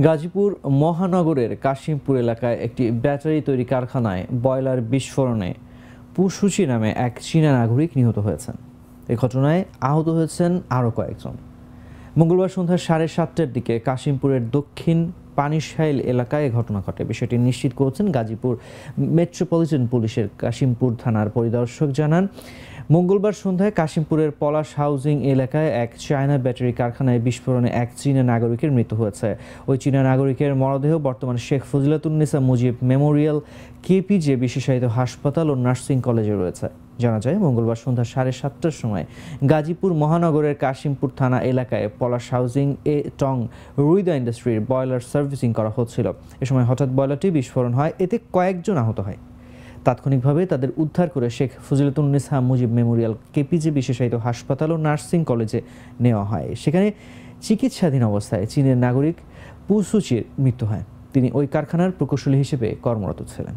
গাজীপুর মহানগরের কাশিমপুর এলাকায় একটি ব্যাটারি তৈরি কারখানায় বয়লার বিস্ফোরণে পুসুচি নামে এক চীনা নাগরিক নিহত হয়েছেন। এ ঘটনায় আহত হয়েছেন আরও কয়েকজন। মঙ্গলবার সন্ধ্যা 7:30টার দিকে কাশিমপুরের দক্ষিণ পানিশাইল এলাকায় ঘটনা ঘটে। বিষয়টি নিশ্চিত করেছেন গাজীপুর মেট্রোপলিটন পুলিশের কাশিমপুর থানার পরিদর্শক জানান, মঙ্গলবার সন্ধ্যায় কাশিমপুরের পলাশ হাউজিং এলাকায় এক চায়না ব্যাটারি কারখানায় বিস্ফোরণে এক চীনা নাগরিকের মৃত্যু হয়েছে। ওই চীনা নাগরিকের মরদেহ বর্তমানে শেখ ফজিলাতুন্নেসা মুজিব মেমোরিয়াল কেপিজে বিশেষায়িত হাসপাতাল ও নার্সিং কলেজে রয়েছে। জানা যায়, মঙ্গলবার সন্ধ্যা 7:30টার সময় গাজীপুর মহানগরের কাশিমপুর থানা এলাকায় পলাশ হাউজিং এ টং রুইদা ইন্ডাস্ট্রির বয়লার সার্ভিসিং করা হচ্ছিল। এ সময় হঠাৎ বয়লারটি বিস্ফোরণ হয়, এতে কয়েকজন আহত হয়। তাৎক্ষণিকভাবে তাদের উদ্ধার করে শেখ ফজিলাতুন্নেসা মুজিব মেমোরিয়াল কেপিজে বিশেষায়িত হাসপাতাল ও নার্সিং কলেজে নেওয়া হয়। সেখানে চিকিৎসাধীন অবস্থায় চীনের নাগরিক পুসুচির মৃত্যু হয়। তিনি ওই কারখানার প্রকৌশলী হিসেবে কর্মরত ছিলেন।